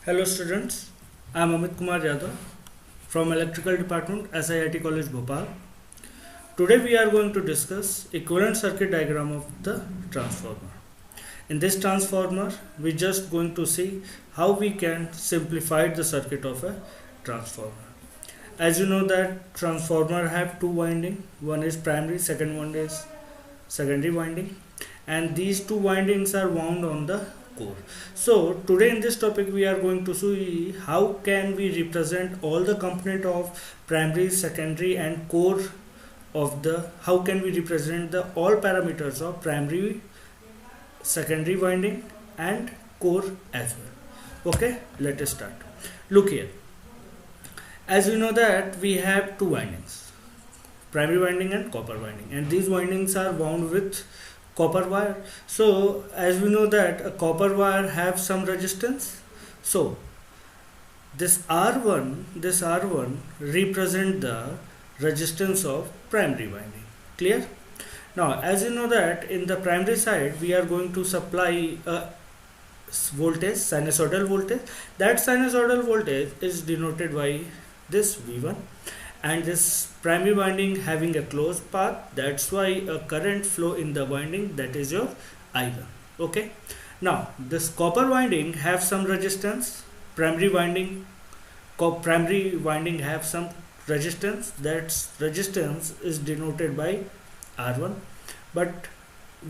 Hello students, I am Amit Kumar Yadav from Electrical Department, SIIT College Bhopal. Today we are going to discuss equivalent circuit diagram of the transformer. In this transformer, we just going to see how we can simplify the circuit of a transformer. As you know that transformer have two winding, one is primary, second one is secondary winding, and these two windings are wound on the core. So today in this topic we are going to see how can we represent all the component of primary, secondary and core of the, how can we represent the all parameters of primary, secondary winding and core as well. Okay, let us start. Look here, as we know that we have two windings, primary winding and copper winding, and these windings are wound with copper wire. So as we know that a copper wire have some resistance, so this R1 represent the resistance of primary winding. Clear? Now as you know that in the primary side we are going to supply a voltage, sinusoidal voltage. That sinusoidal voltage is denoted by this V1, and this primary winding having a closed path, that's why a current flow in the winding, that is your I1. Okay, now this copper winding have some resistance, primary winding have some resistance, that resistance is denoted by R1. But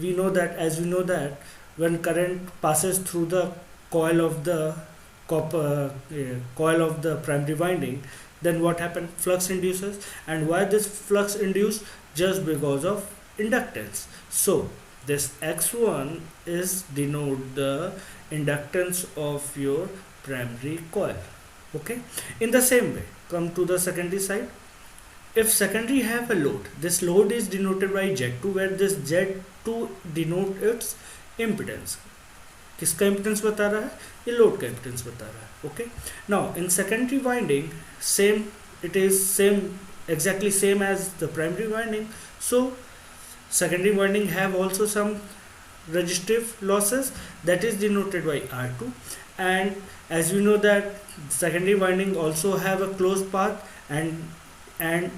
we know that, as we know that when current passes through the coil of the coil of the primary winding, then what happened? Flux induces. And why this flux induced? Just because of inductance. So this x1 is denote the inductance of your primary coil. Okay, in the same way, come to the secondary side. If secondary have a load, this load is denoted by Z2, where this Z2 denote its impedance. किसका impedance बता रहा है? ये load का impedance बता रहा है. Okay, now in secondary winding same, it is same, exactly same as the primary winding. So secondary winding have also some resistive losses, that is denoted by R2. And as we know that secondary winding also have a closed path, and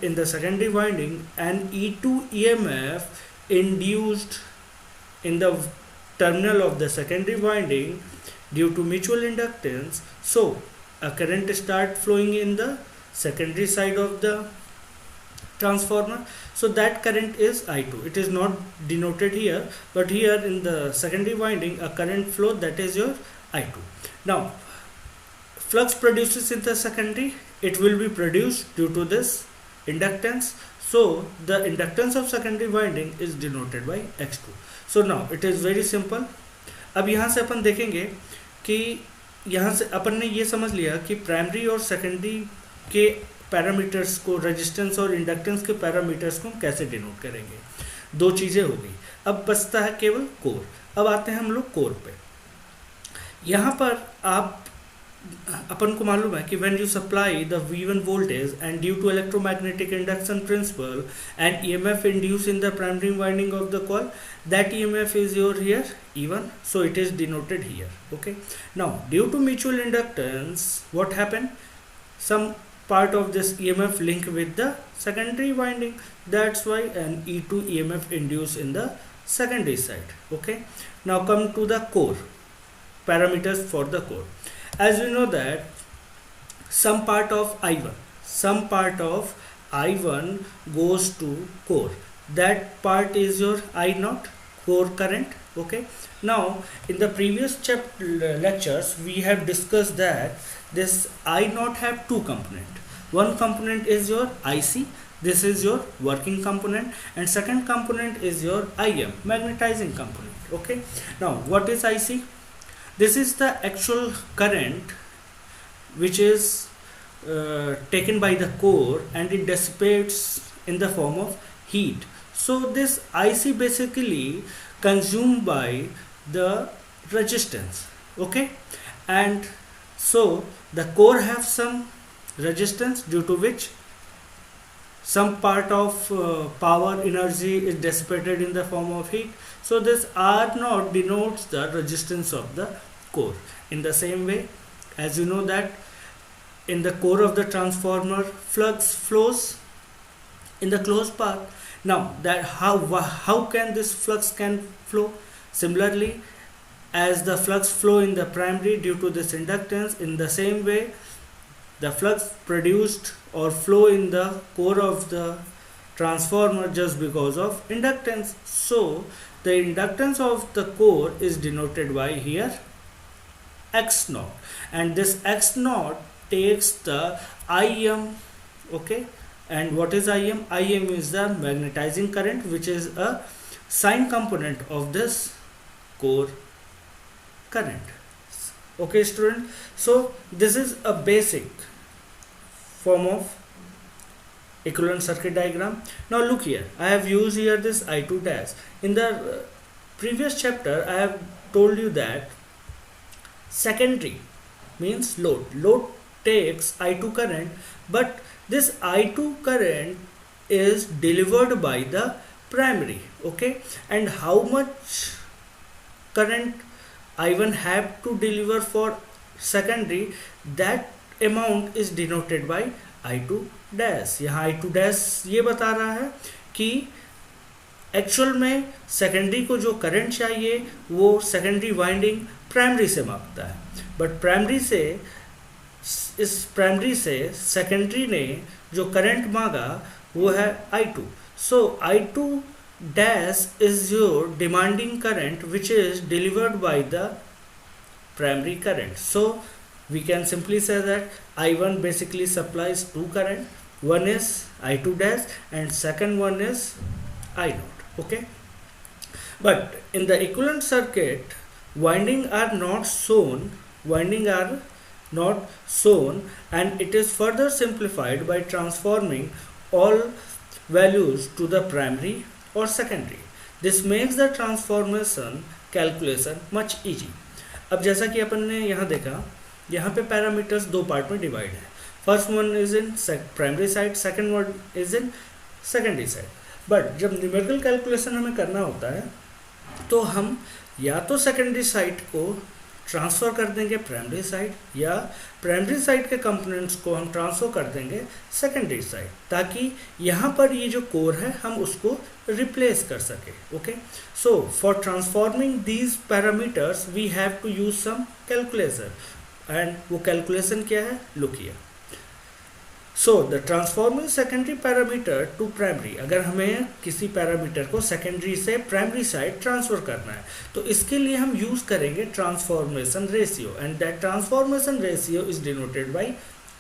in the secondary winding an E2 EMF induced in the terminal of the secondary winding due to mutual inductance. So a current start flowing in the secondary side of the transformer. So that current is I2. It is not denoted here, but here in the secondary winding a current flow, that is your I2. Now flux produces in the secondary, it will be produced due to this inductance. So the inductance of secondary winding is denoted by X2. So now it is very simple. अब यहाँ से अपन देखेंगे कि यहाँ से अपन ने ये समझ लिया कि प्राइमरी और सेकेंडरी के पैरामीटर्स को, रेजिस्टेंस और इंडक्टेंस के पैरामीटर्स को हम कैसे डिनोट करेंगे. दो चीज़ें हो गई. अब बचता है केवल कोर. अब आते हैं हम लोग कोर पे. यहाँ पर अपन को मालूम है कि when you supply the V1 voltage and due to electromagnetic induction principle and EMF induced in the primary winding of the coil, that EMF is your here E1, so it is denoted here. Okay, now due to mutual inductance, what happened? Some part of this EMF link with the secondary winding, that's why an E2 EMF induced in the secondary side. Okay, now come to the core parameters for the core. As we know that some part of I1 goes to core. That part is your I0, core current. Okay, now in the previous lectures we have discussed that this I0 have two component. One component is your IC, this is your working component, and second component is your IM, magnetizing component. Okay, now what is IC? This is the actual current which is taken by the core, and it dissipates in the form of heat. So this IC basically consumed by the resistance. Okay, and so the core have some resistance due to which some part of power energy is dissipated in the form of heat. So this R0 denotes the resistance of the core. In the same way, as you know that in the core of the transformer, flux flows in the closed path. Now that how can this flux can flow? Similarly, as the flux flow in the primary due to this inductance, in the same way the flux produced or flow in the core of the transformer just because of inductance. So the inductance of the core is denoted by here X naught, and this X naught takes the Im. Okay, and what is Im? Im is the magnetizing current, which is a sign component of this core current. Okay student, so this is a basic form of equivalent circuit diagram. Now look here, I have used here this I2 dash. In the previous chapter I have told you that secondary means load takes I2 current, but this I2 current is delivered by the primary. Okay, and how much current I1 have to deliver for secondary, that amount is denoted by I2 dash. यहाँ I2 dash ये बता रहा है कि actual में secondary को जो current चाहिए वो सेकेंडरी वाइंडिंग प्राइमरी से मांगता है, बट प्राइमरी से सेकेंडरी ने जो करंट मांगा वो है I2. So I2 dash is your demanding current which is delivered by the primary current. So we can simply say that I1 basically supplies two current. One is I2 dash and second one is I0. Okay, but in the equivalent circuit, winding are not shown, and it is further simplified by transforming all values to the primary or secondary. This makes the transformation calculation much easy. अब जैसा कि अपन ने यहाँ देखा, यहाँ पे parameters दो part में डिवाइड है. First one is in primary side, second one is in secondary side. But जब न्यूमेरिकल कैलकुलेशन हमें करना होता है तो हम या तो सेकेंडरी साइड को ट्रांसफ़र कर देंगे प्राइमरी साइड, या प्राइमरी साइड के कंपोनेंट्स को हम ट्रांसफ़र कर देंगे सेकेंडरी साइड, ताकि यहाँ पर ये जो कोर है हम उसको रिप्लेस कर सके. Okay, so for transforming these parameters we have to use some calculation, and वो कैलकुलेशन क्या है, look here. So the transforming secondary parameter to primary, अगर हमें किसी पैरामीटर को सेकेंडरी से प्राइमरी साइड ट्रांसफ़र करना है तो इसके लिए हम यूज़ करेंगे transformation ratio, and that transformation ratio is denoted by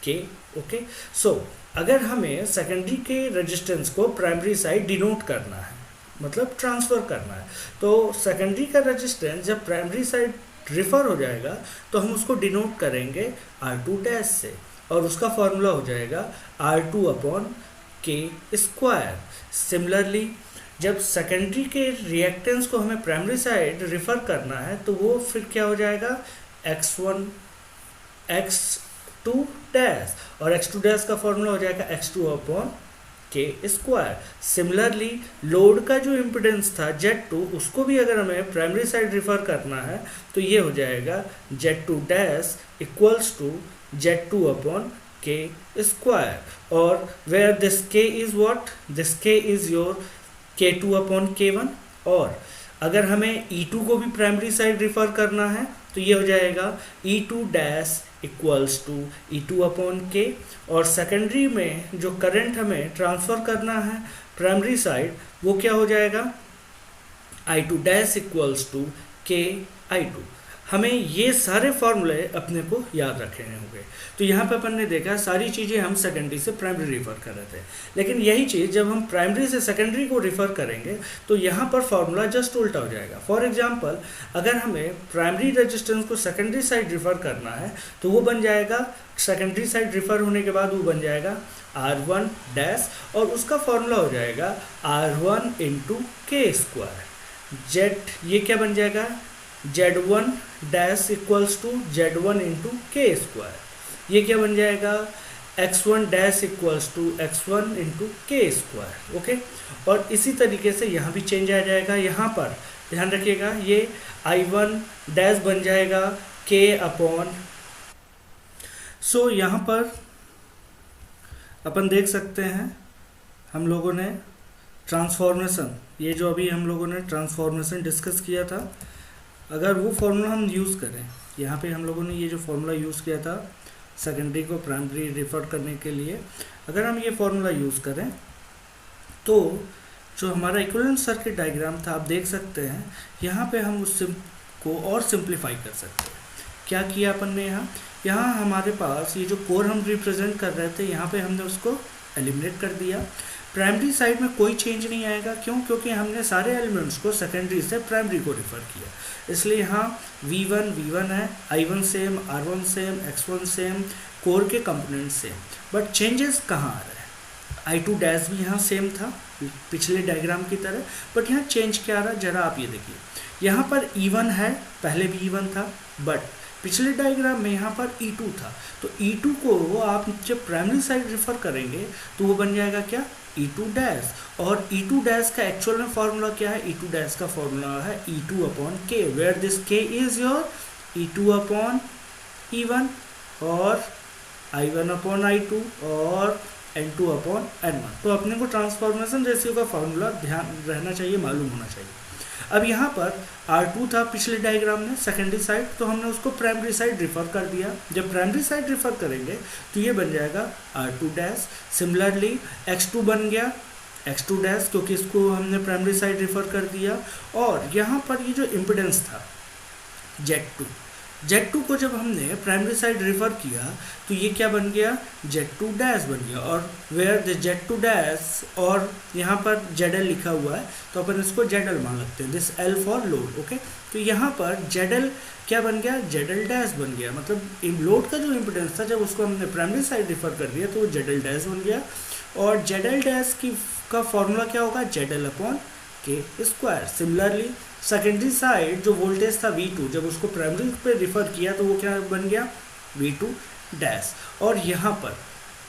के. ओके, सो अगर हमें सेकेंडरी के रेजिस्टेंस को प्राइमरी साइड डिनोट करना है, मतलब ट्रांसफ़र करना है, तो सेकेंडरी का रेजिस्टेंस जब प्राइमरी साइड रिफ़र हो जाएगा तो हम उसको डिनोट करेंगे R2 डैश से, और उसका फॉर्मूला हो जाएगा R2 अपॉन के स्क्वायर. सिमिलरली जब सेकेंडरी के रिएक्टेंस को हमें प्राइमरी साइड रिफ़र करना है तो वो फिर क्या हो जाएगा, x1 x2 डैश, और x2 डैश का फॉर्मूला हो जाएगा x2 अपॉन के स्क्वायर. सिमिलरली लोड का जो इम्पिडेंस था Z2, उसको भी अगर हमें प्राइमरी साइड रिफ़र करना है तो ये हो जाएगा Z2 dash equals to Z2 upon K square, और where this K is what, this K is your K2 upon K1. और अगर हमें E2 को भी प्राइमरी साइड रिफ़र करना है तो ये हो जाएगा E2 dash equals to E2 upon K, और सेकेंडरी में जो करंट हमें ट्रांसफ़र करना है प्राइमरी साइड वो क्या हो जाएगा, I2 dash equals to K I2. हमें ये सारे फार्मूले अपने को याद रखने होंगे. तो यहाँ पे अपन ने देखा सारी चीज़ें हम सेकेंडरी से प्राइमरी रिफ़र कर रहे थे, लेकिन यही चीज़ जब हम प्राइमरी से सेकेंडरी को रिफ़र करेंगे तो यहाँ पर फार्मूला जस्ट उल्टा हो जाएगा. फॉर एग्जांपल अगर हमें प्राइमरी रेजिस्टेंस को सेकेंडरी साइड रिफ़र करना है तो वो बन जाएगा, सेकेंडरी साइड रिफ़र होने के बाद वो बन जाएगा R1 डैश, और उसका फार्मूला हो जाएगा R1 into K square. Z ये क्या बन जाएगा, Z1 dash equals to Z1 into K square. ये क्या बन जाएगा, x1 dash equals to x1 into K square. Okay, और इसी तरीके से यहाँ भी चेंज आ जाएगा. यहाँ पर ध्यान रखिएगा ये I1 डैश बन जाएगा k अपॉन सो यहाँ पर अपन देख सकते हैं हम लोगों ने ट्रांसफॉर्मेशन, ये जो अभी हम लोगों ने ट्रांसफॉर्मेशन डिस्कस किया था, अगर वो फॉर्मूला हम यूज़ करें, यहाँ पे हम लोगों ने ये जो फॉर्मूला यूज़ किया था सेकेंडरी को प्राइमरी रिफर करने के लिए, अगर हम ये फॉर्मूला यूज़ करें तो जो हमारा इक्विवेलेंट सर्किट डायग्राम था, आप देख सकते हैं यहाँ पे हम उस को और सिंप्लीफाई कर सकते हैं। क्या किया अपन ने यहाँ हमारे पास ये जो कोर हम रिप्रेजेंट कर रहे थे, यहाँ पे हमने उसको एलिमिनेट कर दिया। प्राइमरी साइड में कोई चेंज नहीं आएगा, क्यों? क्योंकि हमने सारे एलिमेंट्स को सेकेंडरी से प्राइमरी को रिफ़र किया, इसलिए यहाँ V1 है, I1 same, R1 same, X1 same, core के कंपोनेंट सेम, बट चेंजेस कहाँ आ रहे हैं? I2 डैश भी यहाँ सेम था पिछले डायग्राम की तरह, बट यहाँ चेंज क्या आ रहा है जरा आप ये देखिए, यहाँ पर E1 है, पहले भी E1 था, बट पिछले डायग्राम में यहाँ पर E2 था, तो E2 को आप जब प्राइमरी साइड रिफ़र करेंगे तो वो बन जाएगा क्या? E2 डैश, और E2 डैश का एक्चुअल में फॉर्मूला क्या है? E2 डैश का फॉर्मूला है E2 upon K, where this K is your E2 upon E1 और I1 अपॉन I2 और N2 अपॉन N1। तो अपने को ट्रांसफॉर्मेशन रेशियो का फॉर्मूला ध्यान रहना चाहिए, मालूम होना चाहिए। अब यहाँ पर R2 था पिछले डायग्राम में सेकेंडरी साइड, तो हमने उसको प्राइमरी साइड रिफ़र कर दिया। जब प्राइमरी साइड रिफ़र करेंगे तो ये बन जाएगा R2 डैश। सिमिलरली X2 बन गया X2 डैश, क्योंकि इसको हमने प्राइमरी साइड रिफ़र कर दिया। और यहाँ पर ये जो इम्पिडेंस था Z2 को जब हमने प्राइमरी साइड रिफ़र किया तो ये क्या बन गया? Z2 डैश बन गया, और वेयर द Z2 डैश, और यहाँ पर ZL लिखा हुआ है तो अपन इसको ZL मान लगते हैं, this L for load. Okay, तो यहाँ पर ZL क्या बन गया? ZL डैश बन गया, मतलब लोड का जो इम्पिडेंस था जब उसको हमने प्राइमरी साइड रिफ़र कर दिया तो वो ZL डैश बन गया। और ZL डैश का फॉर्मूला क्या होगा? ZL upon K square. Similarly secondary side जो वोल्टेज था V2, जब उसको प्राइमरी पे रिफ़र किया तो वो क्या बन गया? V2 dash. और यहाँ पर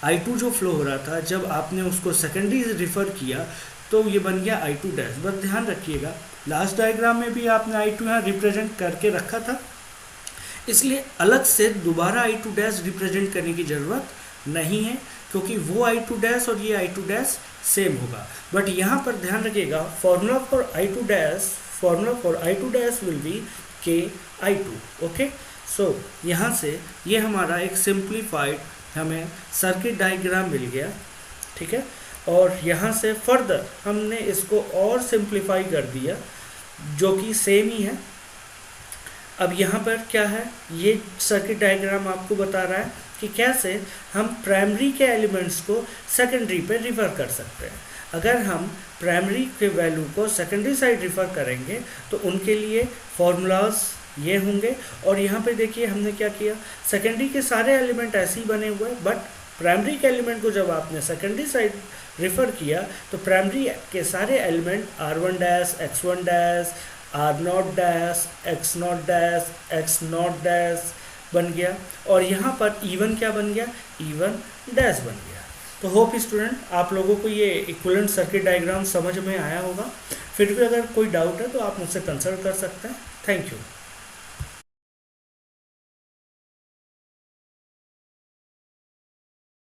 I2 जो फ्लो हो रहा था जब आपने उसको सेकेंडरी रिफ़र किया तो ये बन गया I2 डैश। बस ध्यान रखिएगा लास्ट डायग्राम में भी आपने I2 यहाँ रिप्रेजेंट करके रखा था, इसलिए अलग से दोबारा I2 डैश रिप्रेजेंट करने की ज़रूरत नहीं है, क्योंकि वो I2 डैश और ये I2 डैश सेम होगा। बट यहाँ पर ध्यान रखिएगा formula for I2 dash will be KI2। Okay, so यहाँ से ये हमारा एक सिंप्लीफाइड हमें सर्किट डायग्राम मिल गया, ठीक है। और यहाँ से फर्दर हमने इसको और सिंप्लीफाई कर दिया जो कि सेम ही है। अब यहाँ पर क्या है, ये सर्किट डायग्राम आपको बता रहा है कि कैसे हम प्राइमरी के एलिमेंट्स को सेकेंडरी पे रिफ़र कर सकते हैं। अगर हम प्राइमरी के वैल्यू को सेकेंडरी साइड रिफ़र करेंगे तो उनके लिए फॉर्मूलाज ये होंगे। और यहाँ पे देखिए हमने क्या किया, सेकेंडरी के सारे एलिमेंट ऐसे ही बने हुए हैं, बट प्राइमरी के एलिमेंट को जब आपने सेकेंडरी साइड रिफ़र किया तो प्राइमरी के सारे element R1 dash, X1 dash, R0 dash, X0 dash, X0 dash बन गया। और यहाँ पर E1 क्या बन गया? E1 डैश बन गया। तो होप स्टूडेंट आप लोगों को ये इक्विवेलेंट सर्किट डायग्राम समझ में आया होगा। फिर भी अगर कोई डाउट है तो आप मुझसे कंसल्ट कर सकते हैं। Thank you.